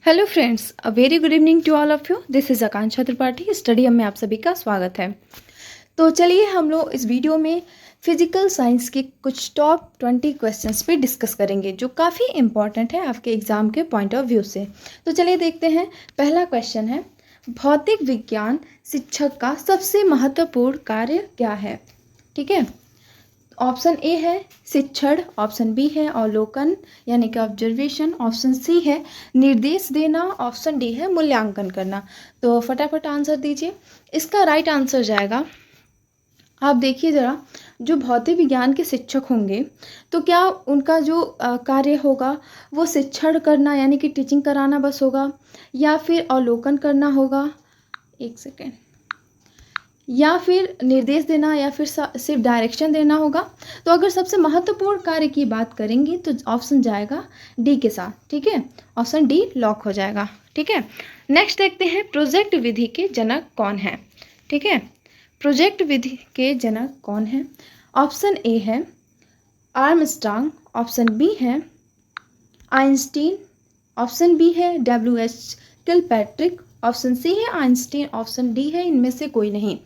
Hello friends, a very good evening to all of you. This is Akanksha Tripathi. Study में आप सभी का स्वागत है। तो चलिए हम लोग इस वीडियो में फिजिकल साइंस के कुछ टॉप 20 क्वेश्चंस पे डिस्कस करेंगे जो काफ़ी इंपॉर्टेंट है आपके एग्ज़ाम के पॉइंट ऑफ व्यू से। तो चलिए देखते हैं। पहला क्वेश्चन है, भौतिक विज्ञान शिक्षक का सबसे महत्वपूर्ण कार्य क्या है? ठीक है। ऑप्शन ए है शिक्षण, ऑप्शन बी है अवलोकन यानी कि ऑब्जर्वेशन, ऑप्शन सी है निर्देश देना, ऑप्शन डी है मूल्यांकन करना। तो फटाफट आंसर दीजिए। इसका राइट आंसर जाएगा, आप देखिए ज़रा, जो भौतिक विज्ञान के शिक्षक होंगे तो क्या उनका जो कार्य होगा वो शिक्षण करना यानी कि टीचिंग कराना बस होगा, या फिर अवलोकन करना होगा, एक सेकेंड, या फिर निर्देश देना, या फिर सिर्फ डायरेक्शन देना होगा। तो अगर सबसे महत्वपूर्ण कार्य की बात करेंगे तो ऑप्शन जाएगा डी के साथ। ठीक है, ऑप्शन डी लॉक हो जाएगा। ठीक है, नेक्स्ट देखते हैं, प्रोजेक्ट विधि के जनक कौन है? ठीक है, प्रोजेक्ट विधि के जनक कौन है? ऑप्शन ए है आर्मस्ट्रांग, ऑप्शन बी है आइंस्टीन, ऑप्शन बी है डब्ल्यू.एच. किलपैट्रिक, ऑप्शन सी है आइंस्टीन, ऑप्शन डी है इनमें से कोई नहीं।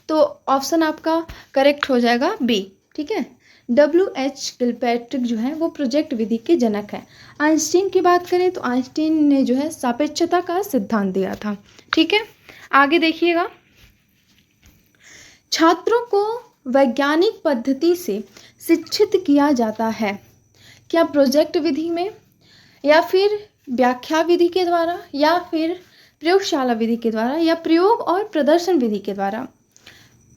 तो ऑप्शन आपका करेक्ट हो जाएगा बी। ठीक है, डब्ल्यू.एच. किलपैट्रिक जो है वो प्रोजेक्ट विधि के जनक है। आइंस्टीन की बात करें तो आइंस्टीन ने जो है सापेक्षता का सिद्धांत दिया था। ठीक है, आगे देखिएगा, छात्रों को वैज्ञानिक पद्धति से शिक्षित किया जाता है क्या प्रोजेक्ट विधि में, या फिर व्याख्या विधि के द्वारा, या फिर प्रयोगशाला विधि के द्वारा, या प्रयोग और प्रदर्शन विधि के द्वारा?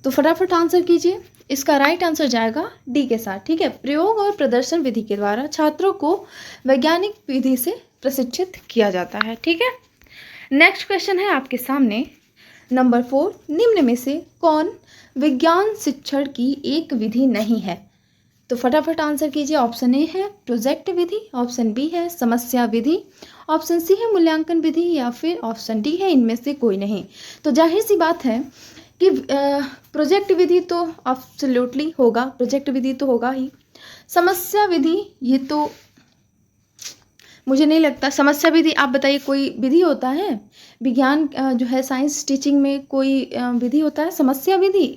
तो फटाफट आंसर कीजिए। इसका राइट आंसर जाएगा डी के साथ। ठीक है, प्रयोग और प्रदर्शन विधि के द्वारा छात्रों को वैज्ञानिक विधि से प्रशिक्षित किया जाता है। ठीक है, नेक्स्ट क्वेश्चन है आपके सामने, नंबर 4, निम्न में से कौन विज्ञान शिक्षण की एक विधि नहीं है? तो फटाफट आंसर कीजिए। ऑप्शन ए है प्रोजेक्ट विधि, ऑप्शन बी है समस्या विधि, ऑप्शन सी है मूल्यांकन विधि, या फिर ऑप्शन डी है इनमें से कोई नहीं। तो जाहिर सी बात है कि प्रोजेक्ट विधि तो एब्सोल्युटली होगा, प्रोजेक्ट विधि तो होगा ही। समस्या विधि ये तो मुझे नहीं लगता। समस्या विधि आप बताइए, कोई विधि होता है विज्ञान जो है साइंस टीचिंग में, कोई विधि होता है समस्या विधि?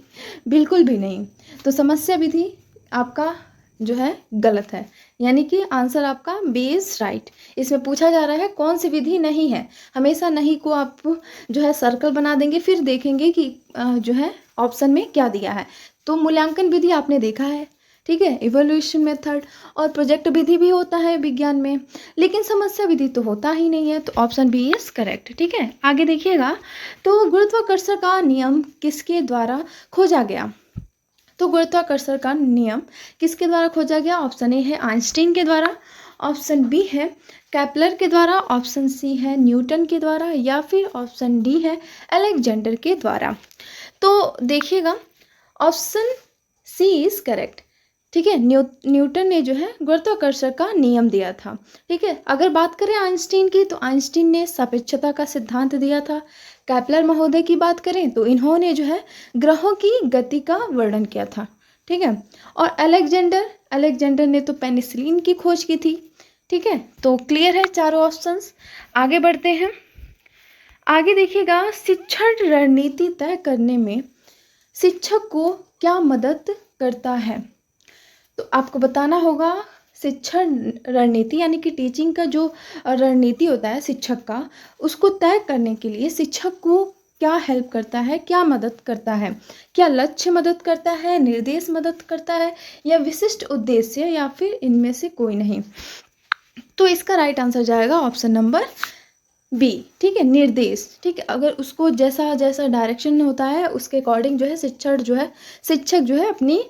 बिल्कुल भी नहीं। तो समस्या विधि आपका जो है गलत है, यानी कि आंसर आपका बी इज राइट। इसमें पूछा जा रहा है कौन सी विधि नहीं है। हमेशा नहीं को आप जो है सर्कल बना देंगे, फिर देखेंगे कि जो है ऑप्शन में क्या दिया है। तो मूल्यांकन विधि आपने देखा है, ठीक है, इवोल्यूशन मेथड, और प्रोजेक्ट विधि भी होता है विज्ञान में, लेकिन समस्या विधि तो होता ही नहीं है। तो ऑप्शन बी इज करेक्ट। ठीक है, आगे देखिएगा, तो गुरुत्वाकर्षण का नियम किसके द्वारा खोजा गया? तो गुरुत्वाकर्षण का नियम किसके द्वारा खोजा गया? ऑप्शन ए है आइंस्टीन के द्वारा, ऑप्शन बी है केपलर के द्वारा, ऑप्शन सी है न्यूटन के द्वारा, या फिर ऑप्शन डी है अलेक्जेंडर के द्वारा। तो देखिएगा, ऑप्शन सी इज करेक्ट। ठीक है, न्यूटन ने जो है गुरुत्वाकर्षण का नियम दिया था। ठीक है, अगर बात करें आइंस्टीन की, तो आइंस्टीन ने सापेक्षता का सिद्धांत दिया था। केपलर महोदय की बात करें तो इन्होंने जो है ग्रहों की गति का वर्णन किया था। ठीक है, और अलेक्जेंडर ने तो पेनिसिलिन की खोज की थी। ठीक है, तो क्लियर है चारों ऑप्शंस। आगे बढ़ते हैं। आगे देखिएगा, शिक्षण रणनीति तय करने में शिक्षक को क्या मदद करता है? तो आपको बताना होगा शिक्षण रणनीति यानी कि टीचिंग का जो रणनीति होता है शिक्षक का, उसको तय करने के लिए शिक्षक को क्या हेल्प करता है, क्या मदद करता है? क्या लक्ष्य मदद करता है, निर्देश मदद करता है, या विशिष्ट उद्देश्य, या फिर इनमें से कोई नहीं? तो इसका राइट आंसर जाएगा ऑप्शन नंबर बी। ठीक है, निर्देश। ठीक है, अगर उसको जैसा जैसा डायरेक्शन होता है उसके अकॉर्डिंग जो है शिक्षक जो है अपनी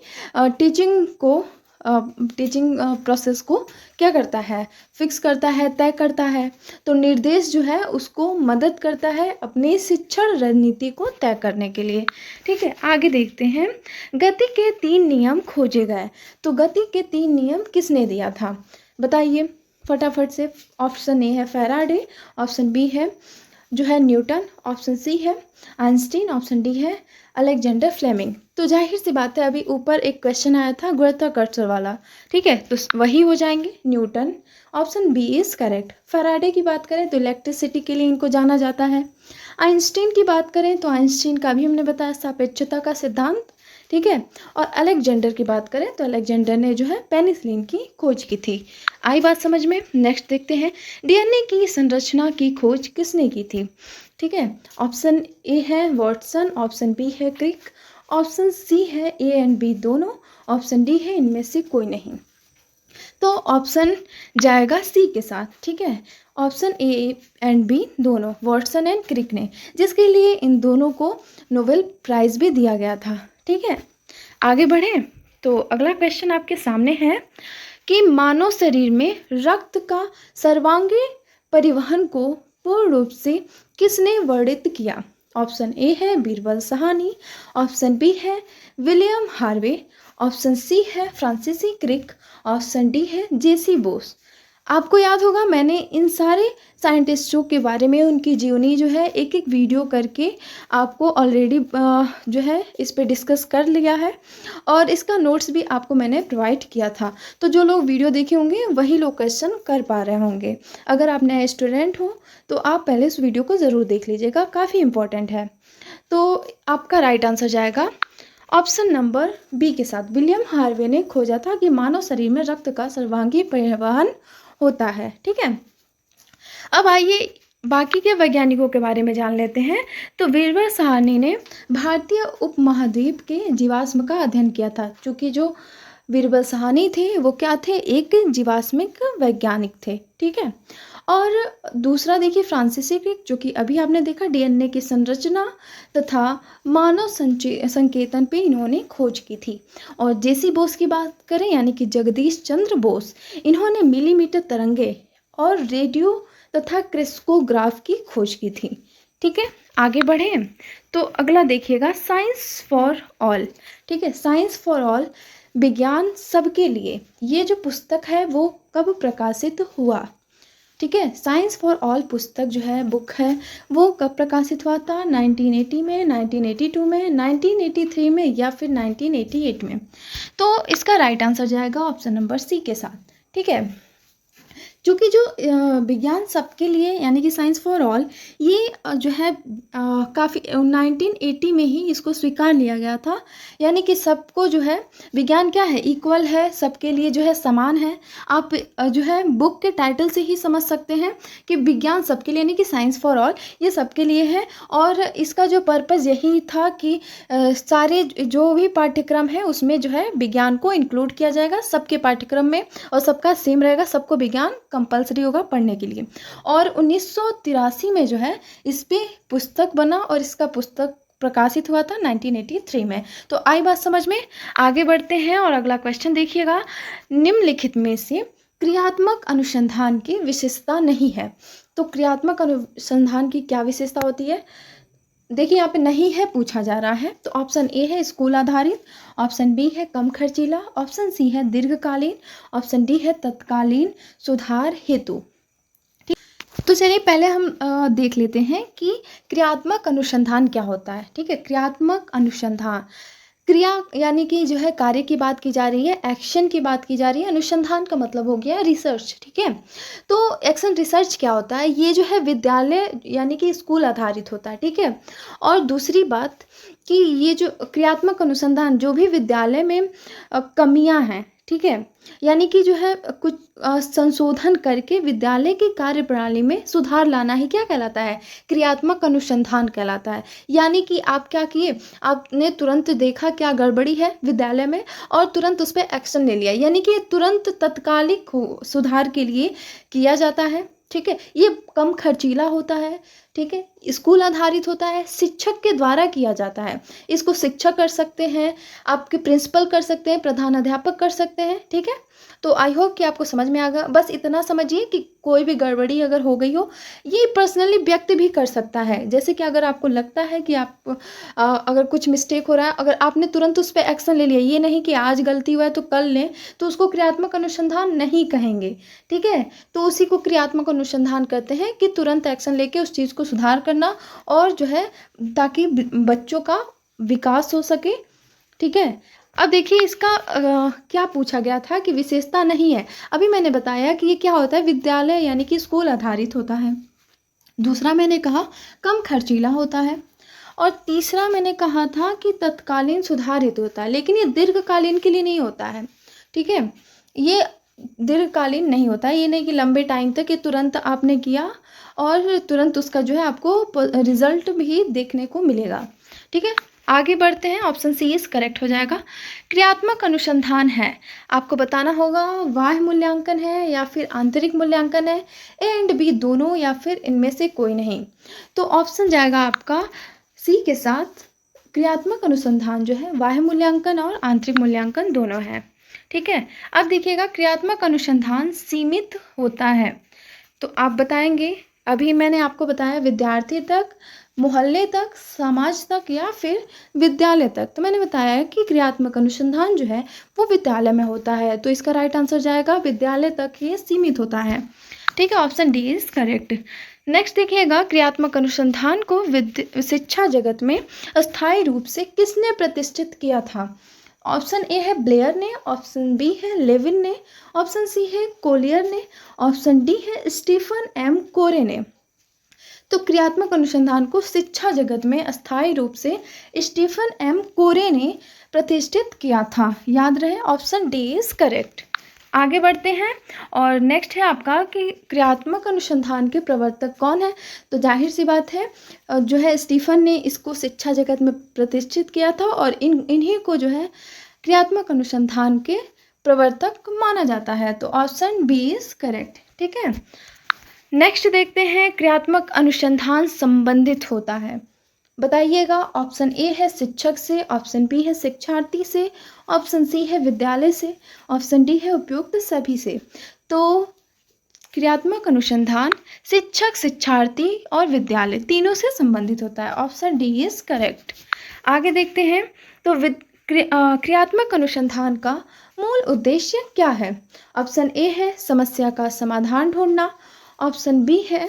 टीचिंग प्रोसेस को क्या करता है, फिक्स करता है, तय करता है। तो निर्देश जो है उसको मदद करता है अपनी शिक्षण रणनीति को तय करने के लिए। ठीक है, आगे देखते हैं, गति के 3 नियम खोजे गए। तो गति के 3 नियम किसने दिया था बताइए फटाफट से। ऑप्शन ए है फैराडे, ऑप्शन बी है जो है न्यूटन, ऑप्शन सी है आइंस्टीन, ऑप्शन डी है अलेक्जेंडर फ्लेमिंग। तो जाहिर सी बात है, अभी ऊपर एक क्वेश्चन आया था गुरुत्वाकर्षण वाला, ठीक है, तो वही हो जाएंगे Newton, option b is correct. Faraday की बात करें तो इलेक्ट्रिसिटी के लिए इनको जाना जाता है। आइंस्टीन की बात करें तो आइंस्टीन का भी हमने बताया सापेक्षता का सिद्धांत, ठीक है। और अलेक्जेंडर की बात करें तो अलेक्जेंडर ने जो है पेनिसिलिन की खोज की थी। आई बात समझ में। नेक्स्ट देखते हैं, डीएनए की संरचना की खोज किसने की थी, ठीक है। ऑप्शन ए है वाटसन, ऑप्शन बी है क्रिक, ऑप्शन सी है ए एंड बी दोनों, ऑप्शन डी है इनमें से कोई नहीं। तो ऑप्शन जाएगा सी के साथ, ठीक है। ऑप्शन ए एंड बी दोनों, वाटसन एंड क्रिक ने, जिसके लिए इन दोनों को नोबेल प्राइज़ भी दिया गया था, ठीक है। आगे बढ़ें तो अगला क्वेश्चन आपके सामने है कि मानव शरीर में रक्त का सर्वांगीण परिवहन को पूर्ण रूप से किसने वर्णित किया। ऑप्शन ए है बीरबल सहानी, ऑप्शन बी है विलियम हार्वे, ऑप्शन सी है फ्रांसीसी क्रिक, ऑप्शन डी है जेसी बोस। आपको याद होगा मैंने इन सारे साइंटिस्टों के बारे में उनकी जीवनी जो है एक एक वीडियो करके आपको ऑलरेडी जो है इस पे डिस्कस कर लिया है, और इसका नोट्स भी आपको मैंने प्रोवाइड किया था। तो जो लोग वीडियो देखे होंगे वही लोग क्वेश्चन कर पा रहे होंगे। अगर आप नए स्टूडेंट हो तो आप पहले इस वीडियो को ज़रूर देख लीजिएगा, काफ़ी इंपॉर्टेंट है। तो आपका राइट आंसर जाएगा ऑप्शन नंबर बी के साथ। विलियम हार्वे ने खोजा था कि मानव शरीर में रक्त का सर्वांगीण परिवहन होता है, ठीक है। अब आइए बाकी के वैज्ञानिकों के बारे में जान लेते हैं। तो बीरबल सहानी ने भारतीय उपमहाद्वीप के जीवाश्म का अध्ययन किया था। चूँकि जो बीरबल सहानी थे वो क्या थे, एक जीवाश्मिक वैज्ञानिक थे, ठीक है। और दूसरा देखिए फ्रांसीसी क्रिक, जो कि अभी आपने देखा डीएनए की संरचना तथा मानव संकेतन पे इन्होंने खोज की थी। और जेसी बोस की बात करें यानी कि जगदीश चंद्र बोस, इन्होंने मिलीमीटर तरंगे और रेडियो तथा क्रिस्कोग्राफ की खोज की थी, ठीक है। आगे बढ़ें तो अगला देखिएगा साइंस फॉर ऑल, ठीक है। साइंस फॉर ऑल, विज्ञान सबके लिए, ये जो पुस्तक है वो कब प्रकाशित हुआ, ठीक है। साइंस फॉर ऑल पुस्तक जो है, बुक है, वो कब प्रकाशित हुआ था, 1980 में, 1982 में, 1983 में या फिर 1988 में। तो इसका राइट आंसर जाएगा ऑप्शन नंबर सी के साथ, ठीक है। क्योंकि जो विज्ञान सबके लिए यानी कि साइंस फॉर ऑल, ये जो है काफ़ी 1980 में ही इसको स्वीकार लिया गया था। यानी कि सबको जो है विज्ञान क्या है, इक्वल है, सबके लिए जो है समान है। आप जो है बुक के टाइटल से ही समझ सकते हैं कि विज्ञान सबके लिए यानी कि साइंस फॉर ऑल ये सबके लिए है। और इसका जो पर्पज़ यही था कि सारे जो भी पाठ्यक्रम है उसमें जो है विज्ञान को इंक्लूड किया जाएगा सबके पाठ्यक्रम में, और सबका सेम रहेगा, सबको विज्ञान कंपलसरी होगा पढ़ने के लिए। और 1983 में जो है इस पे पुस्तक बना और इसका पुस्तक प्रकाशित हुआ था 1983 में। तो आई बात समझ में। आगे बढ़ते हैं और अगला क्वेश्चन देखिएगा, निम्नलिखित में से क्रियात्मक अनुसंधान की विशेषता नहीं है। तो क्रियात्मक अनुसंधान की क्या विशेषता होती है, देखिए यहाँ पे नहीं है पूछा जा रहा है। तो ऑप्शन ए है स्कूल आधारित, ऑप्शन बी है कम खर्चीला, ऑप्शन सी है दीर्घकालीन, ऑप्शन डी है तत्कालीन सुधार हेतु। तो चलिए पहले हम देख लेते हैं कि क्रियात्मक अनुसंधान क्या होता है, ठीक है। क्रियात्मक अनुसंधान, क्रिया यानी कि जो है कार्य की बात की जा रही है, एक्शन की बात की जा रही है। अनुसंधान का मतलब हो गया रिसर्च, ठीक है। तो एक्शन रिसर्च क्या होता है, ये जो है विद्यालय यानी कि स्कूल आधारित होता है, ठीक है। और दूसरी बात कि ये जो क्रियात्मक अनुसंधान जो भी विद्यालय में कमियां हैं, ठीक है, यानी कि जो है कुछ संशोधन करके विद्यालय की कार्यप्रणाली में सुधार लाना ही क्या कहलाता है, क्रियात्मक अनुसंधान कहलाता है। यानी कि आप क्या किए, आपने तुरंत देखा क्या गड़बड़ी है विद्यालय में और तुरंत उस पर एक्शन ले लिया, यानी कि तुरंत तत्कालिक सुधार के लिए किया जाता है, ठीक है। ये कम खर्चीला होता है, ठीक है। स्कूल आधारित होता है, शिक्षक के द्वारा किया जाता है। इसको शिक्षक कर सकते हैं, आपके प्रिंसिपल कर सकते हैं, प्रधान अध्यापक कर सकते हैं, ठीक है। तो आई होप कि आपको समझ में आ गया। बस इतना समझिए कि कोई भी गड़बड़ी अगर हो गई हो, ये पर्सनली व्यक्ति भी कर सकता है। जैसे कि अगर आपको लगता है कि आप अगर कुछ मिस्टेक हो रहा है, अगर आपने तुरंत उस पर एक्शन ले लिया, ये नहीं कि आज गलती हुआ है तो कल लें, तो उसको क्रियात्मक अनुसंधान नहीं कहेंगे। ठीक है, तो उसी को क्रियात्मक अनुसंधान कहते हैं कि तुरंत एक्शन लेके उस चीज़ को सुधार करना, और जो है ताकि बच्चों का विकास हो सके। ठीक है, अब देखिए इसका क्या पूछा गया था कि विशेषता नहीं है। अभी मैंने बताया कि ये क्या होता है, विद्यालय यानी कि स्कूल आधारित होता है। दूसरा मैंने कहा कम खर्चीला होता है। और तीसरा मैंने कहा था कि तत्कालीन सुधार हेतु होता है, लेकिन ये दीर्घकालीन के लिए नहीं होता है। ठीक है, ये दीर्घकालीन नहीं होता है। ये नहीं कि लंबे टाइम तक, ये तुरंत आपने किया और तुरंत उसका जो है आपको रिजल्ट भी देखने को मिलेगा। ठीक है, आगे बढ़ते हैं। ऑप्शन सी इज करेक्ट हो जाएगा। क्रियात्मक अनुसंधान है, आपको बताना होगा बाह्य मूल्यांकन है या फिर आंतरिक मूल्यांकन है, ए एंड बी दोनों या फिर इनमें से कोई नहीं। तो ऑप्शन जाएगा आपका सी के साथ। क्रियात्मक अनुसंधान जो है बाह्य मूल्यांकन और आंतरिक मूल्यांकन दोनों है। ठीक है, अब देखिएगा क्रियात्मक अनुसंधान सीमित होता है, तो आप बताएंगे। अभी मैंने आपको बताया विद्यार्थी तक, मोहल्ले तक, समाज तक या फिर विद्यालय तक। तो मैंने बताया कि क्रियात्मक अनुसंधान जो है वो विद्यालय में होता है, तो इसका राइट आंसर जाएगा विद्यालय तक ये सीमित होता है। ठीक है, option D is correct. Next देखिएगा, क्रियात्मक अनुसंधान को शिक्षा जगत में अस्थायी रूप से किसने प्रतिष्ठित किया था। ऑप्शन ए है ब्लेयर ने, ऑप्शन बी है लेविन ने, ऑप्शन सी है कोलियर ने, ऑप्शन डी है स्टीफन एम कोरे ने। तो क्रियात्मक अनुसंधान को शिक्षा जगत में अस्थायी रूप से स्टीफन एम कोरे ने प्रतिष्ठित किया था। याद रहे, ऑप्शन डी इज करेक्ट। आगे बढ़ते हैं और नेक्स्ट है आपका कि क्रियात्मक अनुसंधान के प्रवर्तक कौन है। तो जाहिर सी बात है जो है स्टीफन ने इसको शिक्षा जगत में प्रतिष्ठित किया था, और इन्हीं को जो है क्रियात्मक अनुसंधान के प्रवर्तक माना जाता है। तो ऑप्शन बी इज करेक्ट। ठीक है, नेक्स्ट देखते हैं, क्रियात्मक अनुसंधान संबंधित होता है, बताइएगा। ऑप्शन ए है शिक्षक से, ऑप्शन बी है शिक्षार्थी से, ऑप्शन सी है विद्यालय से, ऑप्शन डी है उपयुक्त सभी से। तो क्रियात्मक अनुसंधान शिक्षक, शिक्षार्थी और विद्यालय तीनों से संबंधित होता है। Option D is correct. आगे देखते हैं, तो क्रियात्मक अनुसंधान का मूल उद्देश्य क्या है। ऑप्शन ए है समस्या का समाधान ढूंढना, ऑप्शन बी है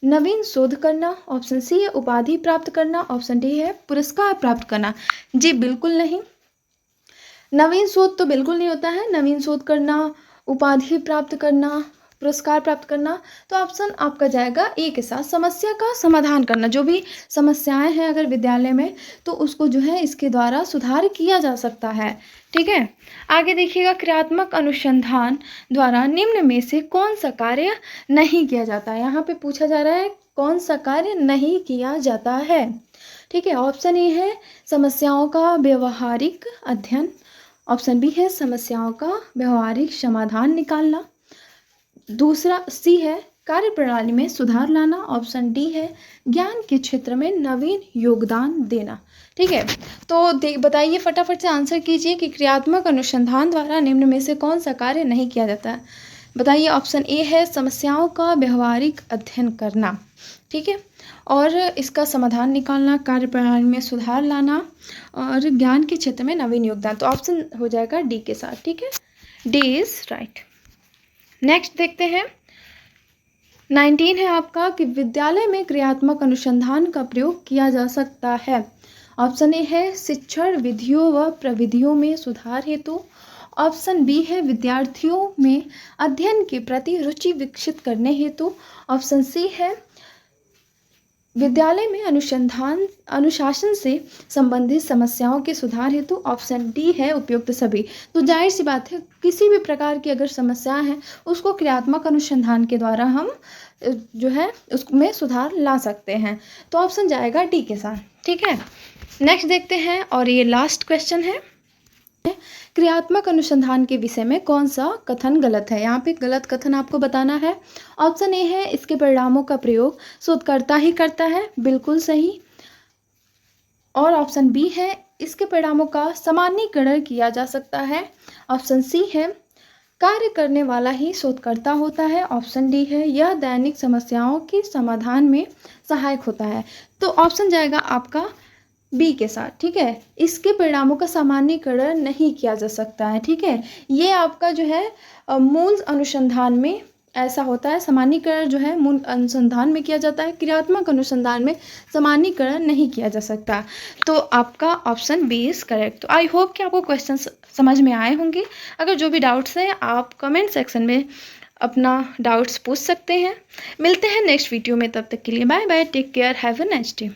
नवीन शोध करना, ऑप्शन सी है उपाधि प्राप्त करना, ऑप्शन डी है पुरस्कार प्राप्त करना। जी बिल्कुल नहीं, नवीन शोध तो बिल्कुल नहीं होता है। नवीन शोध करना, उपाधि प्राप्त करना, पुरस्कार प्राप्त करना, तो ऑप्शन आपका जाएगा ए के साथ, समस्या का समाधान करना। जो भी समस्याएं हैं अगर विद्यालय में, तो उसको जो है इसके द्वारा सुधार किया जा सकता है। ठीक है, आगे देखिएगा, क्रियात्मक अनुसंधान द्वारा निम्न में से कौन सा कार्य नहीं किया जाता है। यहाँ पे पूछा जा रहा है कौन सा कार्य नहीं किया जाता है। ठीक है, ऑप्शन ए है समस्याओं का व्यवहारिक अध्ययन, ऑप्शन बी है समस्याओं का व्यवहारिक समाधान निकालना, दूसरा सी है कार्यप्रणाली में सुधार लाना, ऑप्शन डी है ज्ञान के क्षेत्र में नवीन योगदान देना। ठीक है, तो बताइए फटाफट से आंसर कीजिए कि क्रियात्मक अनुसंधान द्वारा निम्न में से कौन सा कार्य नहीं किया जाता है। बताइए, ऑप्शन ए है समस्याओं का व्यवहारिक अध्ययन करना। ठीक है, और इसका समाधान निकालना, कार्यप्रणाली में सुधार लाना और ज्ञान के क्षेत्र में नवीन योगदान। तो ऑप्शन हो जाएगा डी के साथ। ठीक है, डी इज राइट। नेक्स्ट देखते हैं, 19 है आपका कि विद्यालय में क्रियात्मक अनुसंधान का प्रयोग किया जा सकता है। ऑप्शन ए है शिक्षण विधियों व प्रविधियों में सुधार हेतु, ऑप्शन बी है विद्यार्थियों में अध्ययन के प्रति रुचि विकसित करने हेतु, ऑप्शन सी है विद्यालय में अनुशासन से संबंधित समस्याओं के सुधार हेतु, ऑप्शन डी है उपयुक्त सभी। तो जाहिर सी बात है किसी भी प्रकार की अगर समस्या है उसको क्रियात्मक अनुसंधान के द्वारा हम जो है उसमें सुधार ला सकते हैं। तो ऑप्शन जाएगा डी के साथ। ठीक है, नेक्स्ट देखते हैं और ये लास्ट क्वेश्चन है, क्रियात्मक अनुसंधान के विषय में कौन सा कथन गलत है। यहाँ पे गलत कथन आपको बताना है। ऑप्शन ए है इसके परिणामों का प्रयोग शोधकर्ता ही करता है, बिल्कुल सही। और ऑप्शन बी है इसके परिणामों का सामान्यीकरण किया जा सकता है, ऑप्शन सी है कार्य करने वाला ही शोधकर्ता होता है। ऑप्शन डी है, यह दैनिक समस्याओं के समाधान में सहायक होता है। तो ऑप्शन जाएगा आपका बी के साथ, ठीक है। इसके परिणामों का सामान्यीकरण नहीं किया जा सकता है, ठीक है। ये आपका जो है मूल अनुसंधान में ऐसा होता है, सामान्यीकरण जो है मूल अनुसंधान में किया जाता है, क्रियात्मक अनुसंधान में सामान्यीकरण नहीं किया जा सकता। तो आपका ऑप्शन बी इज करेक्ट। तो आई होप कि आपको क्वेश्चन समझ में आए होंगे। अगर जो भी डाउट्स हैं आप कमेंट सेक्शन में अपना डाउट्स पूछ सकते हैं। मिलते हैं नेक्स्ट वीडियो में, तब तक के लिए bye bye, take care, have a nice day.